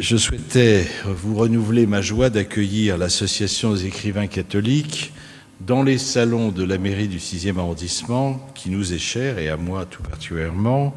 Je souhaitais vous renouveler ma joie d'accueillir l'Association des écrivains catholiques dans les salons de la mairie du 6e arrondissement, qui nous est chère et à moi tout particulièrement.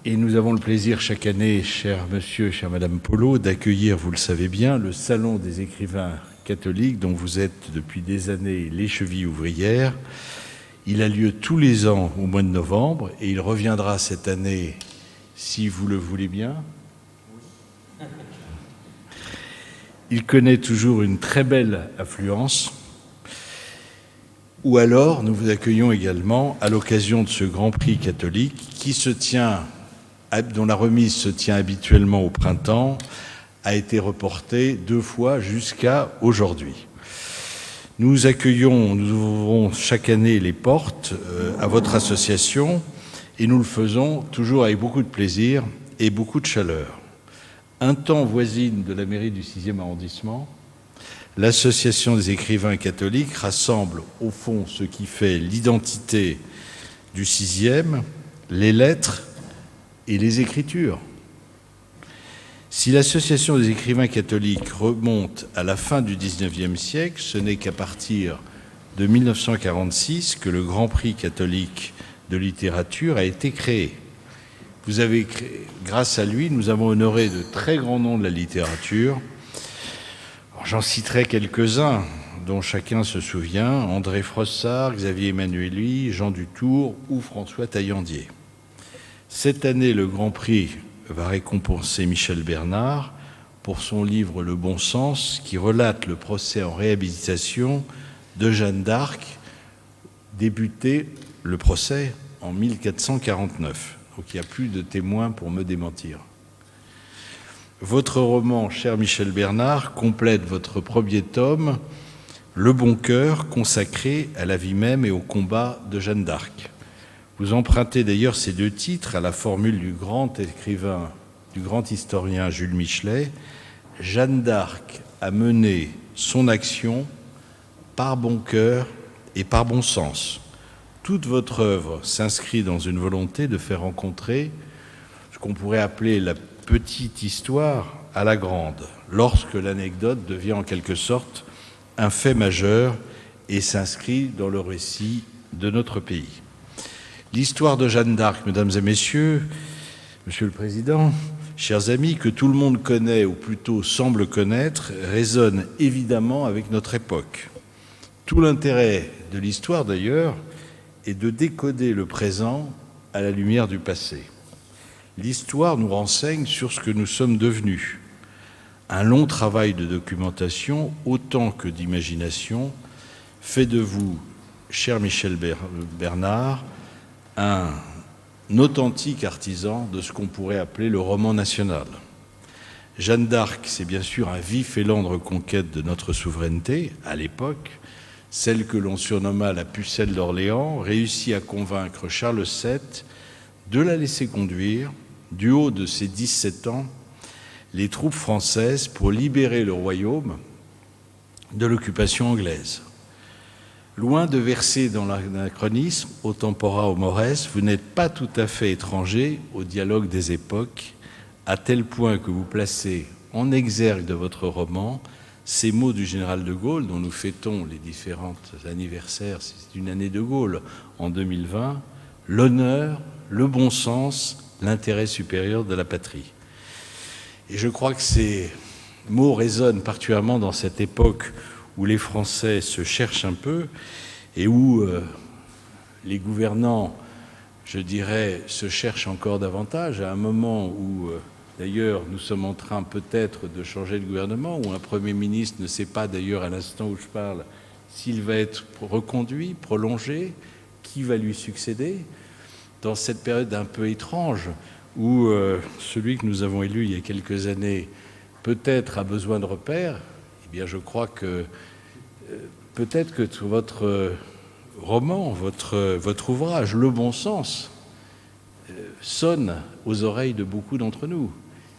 Et nous avons le plaisir chaque année, cher monsieur, chère madame Polo, d'accueillir, vous le savez bien, le Salon des écrivains catholiques dont vous êtes depuis des années les chevilles ouvrières. Il a lieu tous les ans au mois de novembre et il reviendra cette année, si vous le voulez bien. Il connaît toujours une très belle affluence. Ou alors, nous vous accueillons également à l'occasion de ce Grand Prix catholique dont la remise se tient habituellement au printemps, a été reportée 2 fois jusqu'à aujourd'hui. Nous ouvrons chaque année les portes à votre association et nous le faisons toujours avec beaucoup de plaisir et beaucoup de chaleur. Un temps voisine de la mairie du 6e arrondissement, l'Association des écrivains catholiques rassemble au fond ce qui fait l'identité du 6e, les lettres et les écritures. Si l'Association des écrivains catholiques remonte à la fin du XIXe siècle, ce n'est qu'à partir de 1946 que le Grand Prix catholique de littérature a été créé. Grâce à lui, nous avons honoré de très grands noms de la littérature. J'en citerai quelques-uns dont chacun se souvient: André Frossard, Xavier Emmanuelli, Jean Dutour ou François Taillandier. Cette année, le Grand Prix va récompenser Michel Bernard pour son livre Le Bon Sens, qui relate le procès en réhabilitation de Jeanne d'Arc, débuté le procès en 1449. Donc il n'y a plus de témoins pour me démentir. Votre roman, cher Michel Bernard, complète votre premier tome, Le Bon Cœur, consacré à la vie même et au combat de Jeanne d'Arc. Vous empruntez d'ailleurs ces 2 titres à la formule du grand écrivain, du grand historien Jules Michelet: Jeanne d'Arc a mené son action par bon cœur et par bon sens. Toute votre œuvre s'inscrit dans une volonté de faire rencontrer ce qu'on pourrait appeler la petite histoire à la grande, lorsque l'anecdote devient en quelque sorte un fait majeur et s'inscrit dans le récit de notre pays. L'histoire de Jeanne d'Arc, mesdames et messieurs, Monsieur le Président, chers amis, que tout le monde connaît, ou plutôt semble connaître, résonne évidemment avec notre époque. Tout l'intérêt de l'histoire, d'ailleurs, est de décoder le présent à la lumière du passé. L'histoire nous renseigne sur ce que nous sommes devenus. Un long travail de documentation, autant que d'imagination, fait de vous, cher Michel Bernard, un authentique artisan de ce qu'on pourrait appeler le roman national. Jeanne d'Arc, c'est bien sûr un vif élan de reconquête de notre souveraineté, à l'époque, celle que l'on surnomma la pucelle d'Orléans, réussit à convaincre Charles VII de la laisser conduire, du haut de ses 17 ans, les troupes françaises pour libérer le royaume de l'occupation anglaise. Loin de verser dans l'anachronisme, au tempora au mores, vous n'êtes pas tout à fait étranger au dialogue des époques, à tel point que vous placez en exergue de votre roman ces mots du général de Gaulle, dont nous fêtons les différents anniversaires, c'est une année de Gaulle en 2020, l'honneur, le bon sens, l'intérêt supérieur de la patrie. Et je crois que ces mots résonnent particulièrement dans cette époque où les Français se cherchent un peu et où les gouvernants, je dirais, se cherchent encore davantage, à un moment où, d'ailleurs, nous sommes en train peut-être de changer de gouvernement, où un Premier ministre ne sait pas, d'ailleurs, à l'instant où je parle, s'il va être reconduit, prolongé, qui va lui succéder, dans cette période un peu étrange où celui que nous avons élu il y a quelques années peut-être a besoin de repères. Eh bien, je crois que peut-être que votre roman, votre ouvrage, Le Bon Sens, sonne aux oreilles de beaucoup d'entre nous.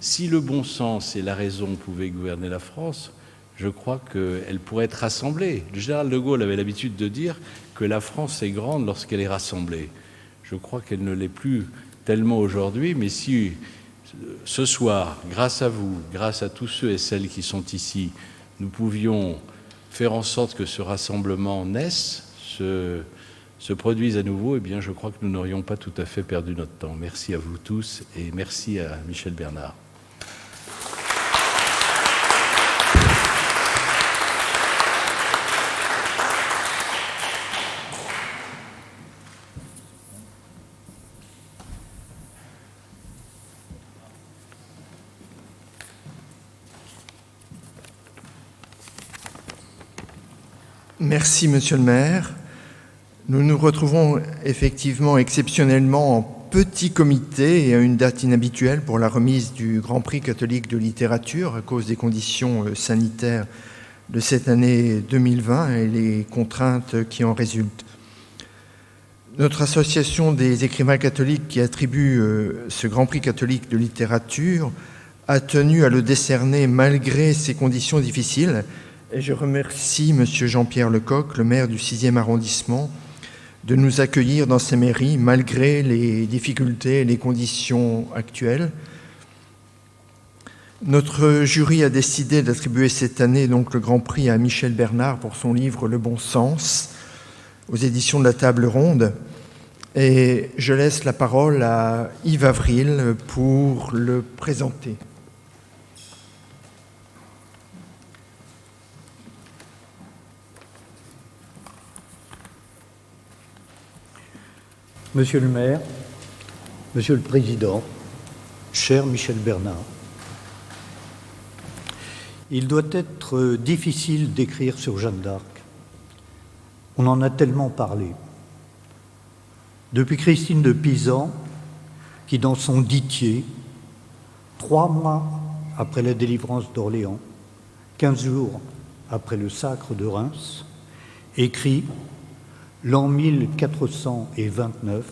Si le bon sens et la raison pouvaient gouverner la France, je crois qu'elle pourrait être rassemblée. Le général de Gaulle avait l'habitude de dire que la France est grande lorsqu'elle est rassemblée. Je crois qu'elle ne l'est plus tellement aujourd'hui, mais si ce soir, grâce à vous, grâce à tous ceux et celles qui sont ici, nous pouvions faire en sorte que ce rassemblement naisse, se produise à nouveau, eh bien, je crois que nous n'aurions pas tout à fait perdu notre temps. Merci à vous tous et merci à Michel Bernard. Merci, Monsieur le maire. Nous nous retrouvons effectivement exceptionnellement en petit comité et à une date inhabituelle pour la remise du Grand Prix catholique de littérature à cause des conditions sanitaires de cette année 2020 et les contraintes qui en résultent. Notre association des écrivains catholiques qui attribue ce Grand Prix catholique de littérature a tenu à le décerner malgré ces conditions difficiles. Et je remercie M. Jean-Pierre Lecoq, le maire du 6e arrondissement, de nous accueillir dans ses mairies malgré les difficultés et les conditions actuelles. Notre jury a décidé d'attribuer cette année donc le Grand Prix à Michel Bernard pour son livre Le Bon Sens, aux éditions de la Table Ronde. Et je laisse la parole à Yves Avril pour le présenter. Monsieur le maire, Monsieur le président, cher Michel Bernard, il doit être difficile d'écrire sur Jeanne d'Arc. On en a tellement parlé. Depuis Christine de Pisan, qui dans son Ditier, 3 mois après la délivrance d'Orléans, 15 jours après le sacre de Reims, écrit « L'an 1429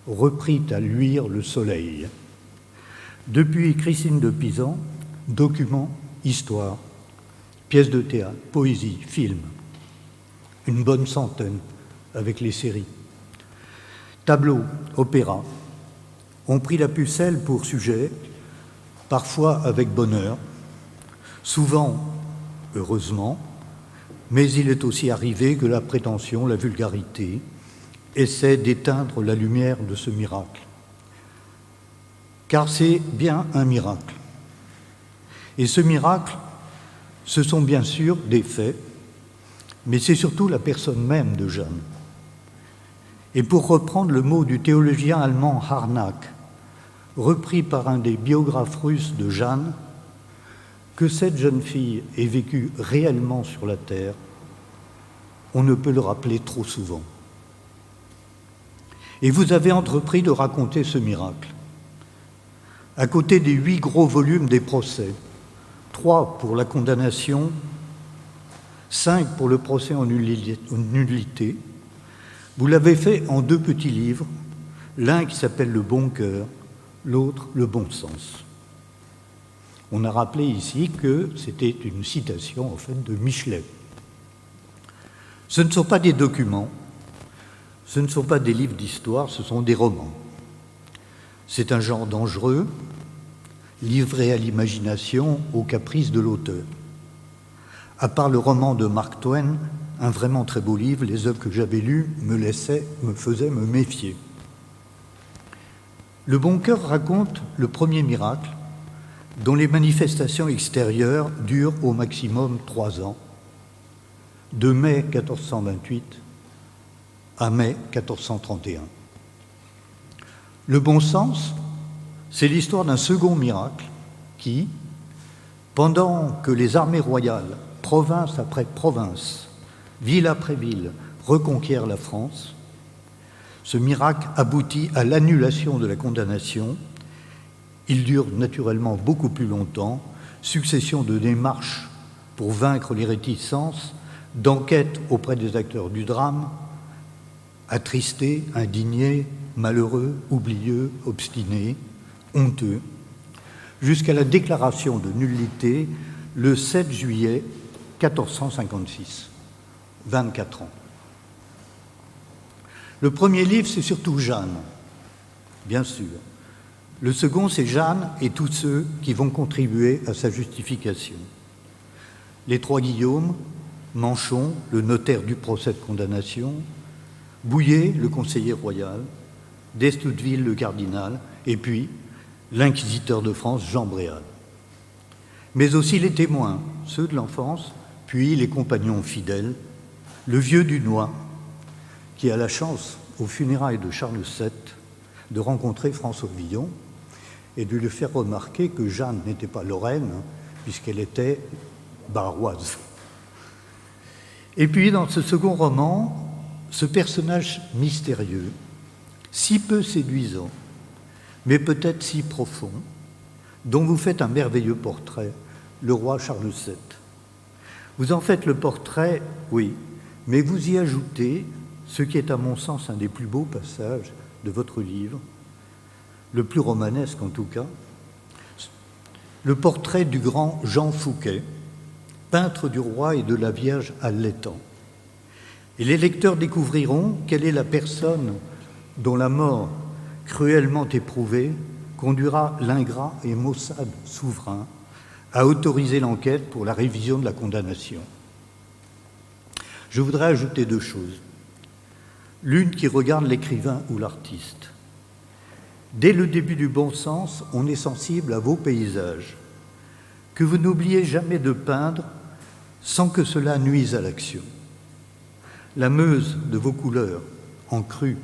reprit à luire le soleil ». Depuis Christine de Pisan, documents, histoire, pièces de théâtre, poésie, films, une bonne centaine avec les séries. Tableaux, opéras, ont pris la pucelle pour sujet, parfois avec bonheur, souvent heureusement, mais il est aussi arrivé que la prétention, la vulgarité, essaient d'éteindre la lumière de ce miracle. Car c'est bien un miracle. Et ce miracle, ce sont bien sûr des faits, mais c'est surtout la personne même de Jeanne. Et pour reprendre le mot du théologien allemand Harnack, repris par un des biographes russes de Jeanne, que cette jeune fille ait vécu réellement sur la terre, on ne peut le rappeler trop souvent. Et vous avez entrepris de raconter ce miracle. À côté des 8 gros volumes des procès, 3 pour la condamnation, 5 pour le procès en nullité, vous l'avez fait en 2 petits livres, l'un qui s'appelle Le Bon Cœur, l'autre Le Bon Sens. On a rappelé ici que c'était une citation en fait de Michelet. Ce ne sont pas des documents, ce ne sont pas des livres d'histoire, ce sont des romans. C'est un genre dangereux, livré à l'imagination, aux caprices de l'auteur. À part le roman de Mark Twain, un vraiment très beau livre, les œuvres que j'avais lues me faisaient me méfier. Le Bon Cœur raconte le premier miracle, dont les manifestations extérieures durent au maximum 3 ans, de mai 1428 à mai 1431. Le Bon Sens, c'est l'histoire d'un second miracle qui, pendant que les armées royales, province après province, ville après ville, reconquièrent la France, ce miracle aboutit à l'annulation de la condamnation. Il dure naturellement beaucoup plus longtemps, succession de démarches pour vaincre les réticences, d'enquêtes auprès des acteurs du drame, attristés, indignés, malheureux, oublieux, obstinés, honteux, jusqu'à la déclaration de nullité le 7 juillet 1456, 24 ans. Le premier livre, c'est surtout Jeanne, bien sûr, Le second, c'est Jeanne et tous ceux qui vont contribuer à sa justification. Les trois Guillaume, Manchon, le notaire du procès de condamnation, Bouillet, le conseiller royal, d'Estouteville, le cardinal, et puis l'inquisiteur de France, Jean Bréal. Mais aussi les témoins, ceux de l'enfance, puis les compagnons fidèles, le vieux Dunois, qui a la chance, aux funérailles de Charles VII, de rencontrer François Villon et de lui faire remarquer que Jeanne n'était pas lorraine, puisqu'elle était baroise. Et puis, dans ce second roman, ce personnage mystérieux, si peu séduisant, mais peut-être si profond, dont vous faites un merveilleux portrait, le roi Charles VII. Vous en faites le portrait, oui, mais vous y ajoutez ce qui est à mon sens un des plus beaux passages de votre livre, le plus romanesque en tout cas, le portrait du grand Jean Fouquet, peintre du roi et de la Vierge à l'étang. Et les lecteurs découvriront quelle est la personne dont la mort cruellement éprouvée conduira l'ingrat et maussade souverain à autoriser l'enquête pour la révision de la condamnation. Je voudrais ajouter deux choses. L'une qui regarde l'écrivain ou l'artiste. Dès le début du bon sens, on est sensible à vos paysages, que vous n'oubliez jamais de peindre sans que cela nuise à l'action. La Meuse de vos couleurs, en crue,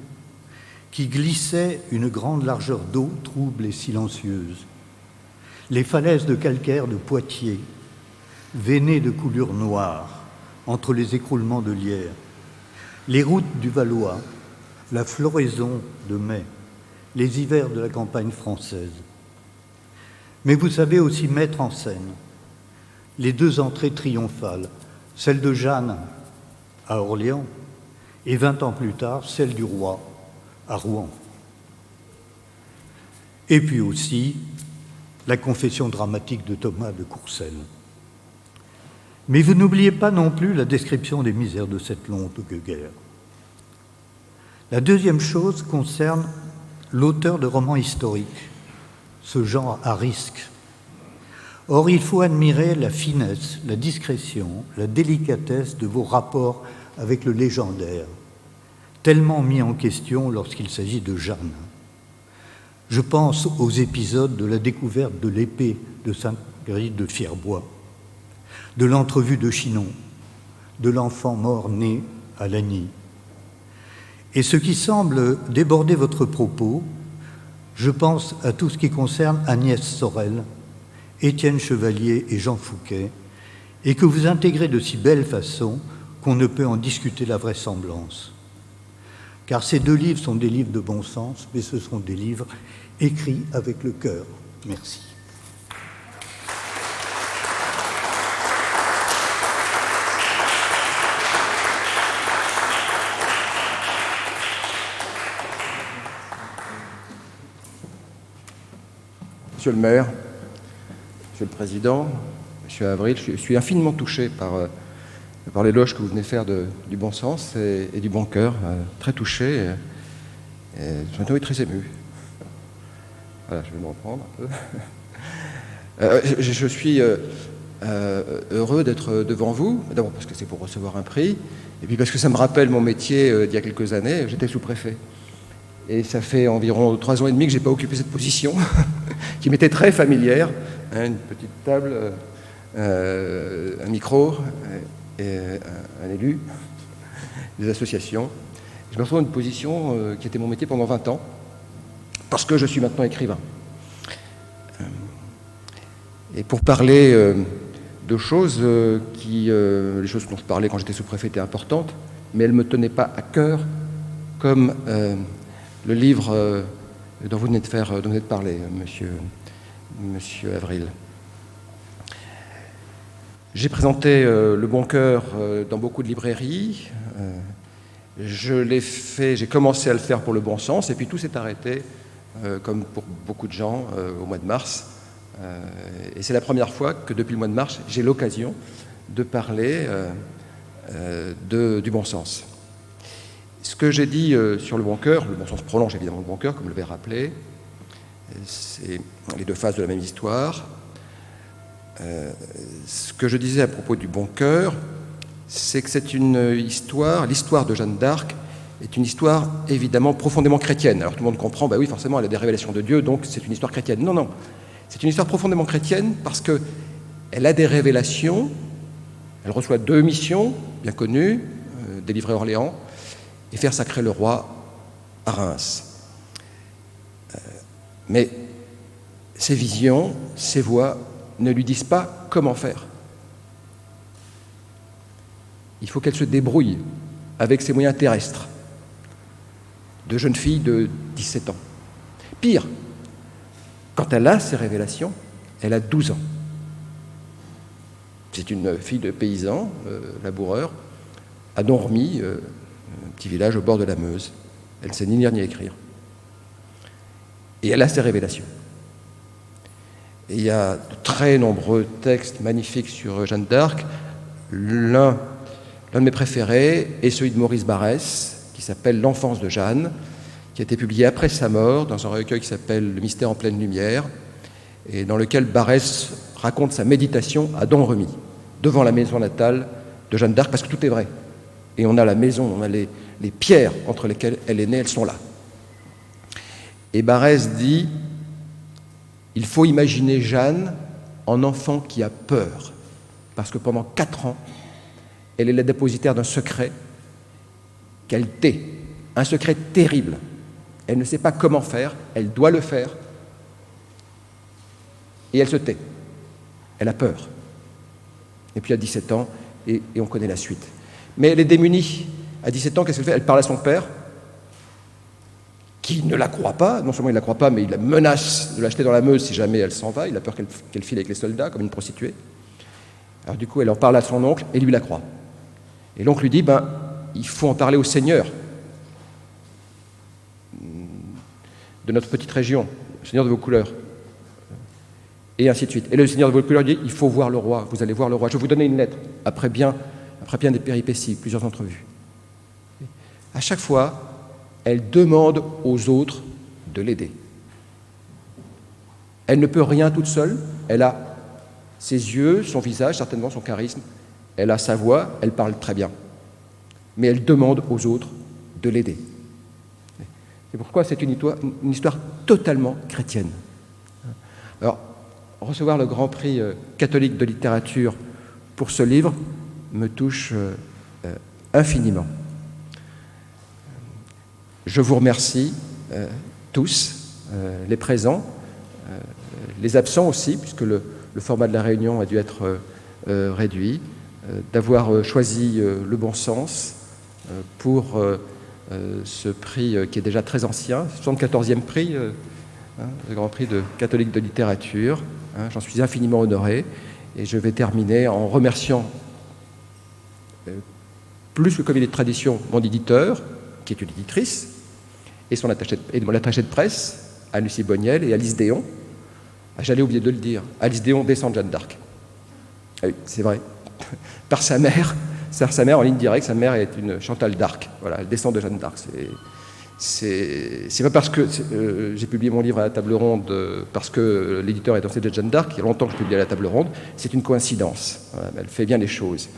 qui glissait une grande largeur d'eau trouble et silencieuse. Les falaises de calcaire de Poitiers, veinées de coulures noires, entre les écroulements de lierre. Les routes du Valois, la floraison de mai, les hivers de la campagne française. Mais vous savez aussi mettre en scène les deux entrées triomphales, celle de Jeanne à Orléans et 20 ans plus tard, celle du roi à Rouen. Et puis aussi la confession dramatique de Thomas de Courcelles. Mais vous n'oubliez pas non plus la description des misères de cette longue guerre. La deuxième chose concerne l'auteur de romans historiques, ce genre à risque. Or, il faut admirer la finesse, la discrétion, la délicatesse de vos rapports avec le légendaire, tellement mis en question lorsqu'il s'agit de Jeanne. Je pense aux épisodes de la découverte de l'épée de Sainte-Marguerite de Fierbois, de l'entrevue de Chinon, de l'enfant mort né à Lagny. Et ce qui semble déborder votre propos, je pense à tout ce qui concerne Agnès Sorel, Étienne Chevalier et Jean Fouquet, et que vous intégrez de si belle façon qu'on ne peut en discuter la vraisemblance. Car ces deux livres sont des livres de bon sens, mais ce sont des livres écrits avec le cœur. Merci. Monsieur le maire, Monsieur le Président, Monsieur Avril, je suis infiniment touché par l'éloge que vous venez faire du bon sens et du bon cœur, très touché, et je suis très ému. Voilà, je vais me reprendre un peu. Je suis heureux d'être devant vous, d'abord parce que c'est pour recevoir un prix, et puis parce que ça me rappelle mon métier d'il y a quelques années, j'étais sous-préfet. Et ça fait environ 3 ans et demi que je n'ai pas occupé cette position, qui m'était très familière, hein, une petite table, un micro, et un élu, des associations. Je me retrouve dans une position qui était mon métier pendant 20 ans, parce que je suis maintenant écrivain. Et pour parler de choses les choses dont je parlais quand j'étais sous-préfet étaient importantes, mais elles ne me tenaient pas à cœur, comme le livre dont vous venez de parler, monsieur Avril. J'ai présenté Le Bon Cœur dans beaucoup de librairies. J'ai commencé à le faire pour Le Bon Sens, et puis tout s'est arrêté, comme pour beaucoup de gens, au mois de mars. Et c'est la première fois que, depuis le mois de mars, j'ai l'occasion de parler du bon sens. Ce que j'ai dit sur Le Bon Cœur, Le Bon Sens prolonge évidemment Le Bon Cœur, comme je l'avais rappelé, C'est les deux faces de la même histoire. Ce que je disais à propos du bon cœur, c'est que c'est une histoire, l'histoire de Jeanne d'Arc est une histoire évidemment profondément chrétienne. Alors tout le monde comprend, oui, forcément, elle a des révélations de Dieu, donc c'est une histoire chrétienne. Non, non, c'est une histoire profondément chrétienne parce qu'elle a des révélations, elle reçoit 2 missions bien connues, délivrer Orléans et faire sacrer le roi à Reims. Mais ces visions, ces voix ne lui disent pas comment faire. Il faut qu'elle se débrouille avec ses moyens terrestres, de jeune fille de 17 ans. Pire, quand elle a ces révélations, elle a 12 ans. C'est une fille de paysan, laboureur, à Domremy, un petit village au bord de la Meuse. Elle ne sait ni lire ni écrire. Et elle a ces révélations. Et il y a de très nombreux textes magnifiques sur Jeanne d'Arc. L'un de mes préférés est celui de Maurice Barrès, qui s'appelle « L'enfance de Jeanne », qui a été publié après sa mort dans un recueil qui s'appelle « Le mystère en pleine lumière », et dans lequel Barrès raconte sa méditation à Domremy, devant la maison natale de Jeanne d'Arc, parce que tout est vrai. Et on a la maison, on a les pierres entre lesquelles elle est née, elles sont là. Et Barrès dit « Il faut imaginer Jeanne en enfant qui a peur, parce que pendant 4 ans, elle est la dépositaire d'un secret qu'elle tait, un secret terrible. Elle ne sait pas comment faire, elle doit le faire, et elle se tait. Elle a peur. Et puis à 17 ans, et on connaît la suite. Mais elle est démunie. À 17 ans, qu'est-ce qu'elle fait? Elle parle à son père, qui ne la croit pas. Non seulement il ne la croit pas, mais il la menace de l'acheter dans la Meuse si jamais elle s'en va. Il a peur qu'elle file avec les soldats, comme une prostituée. Alors du coup, elle en parle à son oncle, et lui la croit. Et l'oncle lui dit, il faut en parler au seigneur de notre petite région, le seigneur de Vaucouleurs, et ainsi de suite. Et le seigneur de Vaucouleurs dit, il faut voir le roi, vous allez voir le roi. Je vais vous donner une lettre, après bien des péripéties, plusieurs entrevues. À chaque fois, elle demande aux autres de l'aider. Elle ne peut rien toute seule, elle a ses yeux, son visage, certainement son charisme, elle a sa voix, elle parle très bien. Mais elle demande aux autres de l'aider. C'est pourquoi c'est une histoire totalement chrétienne. Alors, recevoir le Grand Prix catholique de littérature pour ce livre me touche infiniment. Je vous remercie tous, les présents, les absents aussi, puisque le format de la réunion a dû être réduit, d'avoir choisi le bon sens pour ce prix qui est déjà très ancien, 74e prix, le Grand Prix catholique de littérature. J'en suis infiniment honoré et je vais terminer en remerciant plus que comme il est de tradition mon éditeur, qui est une éditrice, et mon attachée de presse, Anne-Lucie Boniel et Alice Déon. J'allais oublier de le dire, Alice Déon descend de Jeanne d'Arc. Oui, c'est vrai. Par sa mère en ligne directe, sa mère est une Chantal d'Arc. Voilà, elle descend de Jeanne d'Arc. C'est pas parce que j'ai publié mon livre à la table ronde, parce que l'éditeur est ancien de Jeanne d'Arc, il y a longtemps que je publie à la table ronde, c'est une coïncidence. Voilà, elle fait bien les choses.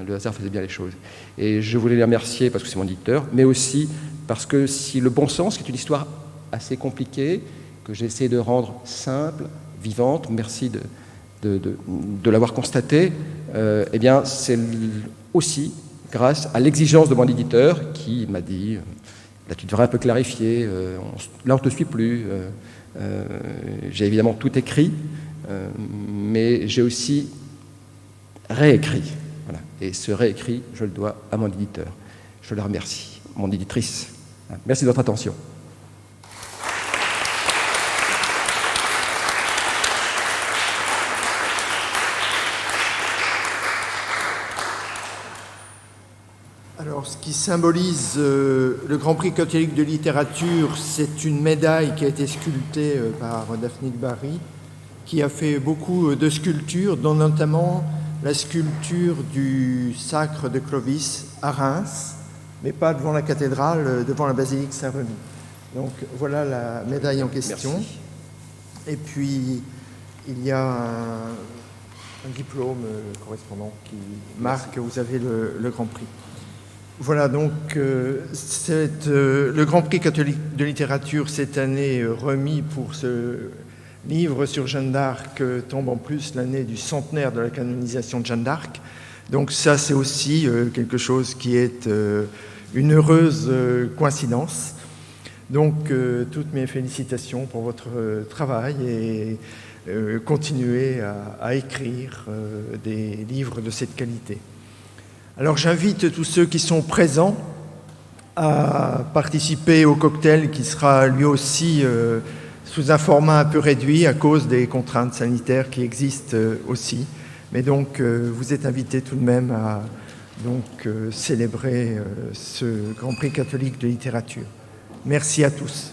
Le hasard faisait bien les choses. Et je voulais les remercier parce que c'est mon éditeur, mais aussi parce que si le bon sens, qui est une histoire assez compliquée, que j'ai essayé de rendre simple, vivante, merci de l'avoir constaté, eh bien c'est aussi grâce à l'exigence de mon éditeur qui m'a dit là tu devrais un peu clarifier, là on ne te suit plus. J'ai évidemment tout écrit, mais j'ai aussi réécrit. Voilà. Et ce réécrit, je le dois à mon éditeur. Je le remercie, mon éditrice. Merci de votre attention. Alors, ce qui symbolise le Grand Prix catholique de littérature, c'est une médaille qui a été sculptée par Daphne Barry, qui a fait beaucoup de sculptures, dont notamment la sculpture du sacre de Clovis à Reims, mais pas devant la cathédrale, devant la basilique Saint-Remy. Donc voilà la médaille en question. Merci. Et puis, il y a un diplôme correspondant qui marque que vous avez le Grand Prix. Voilà, donc le Grand Prix catholique de littérature cette année remis pour ce livre sur Jeanne d'Arc tombe en plus l'année du centenaire de la canonisation de Jeanne d'Arc. Donc ça, c'est aussi quelque chose qui est une heureuse coïncidence. Donc toutes mes félicitations pour votre travail et continuez à écrire des livres de cette qualité. Alors j'invite tous ceux qui sont présents à participer au cocktail qui sera lui aussi sous un format un peu réduit à cause des contraintes sanitaires qui existent aussi. Mais donc vous êtes invités tout de même à célébrer ce Grand Prix catholique de littérature. Merci à tous.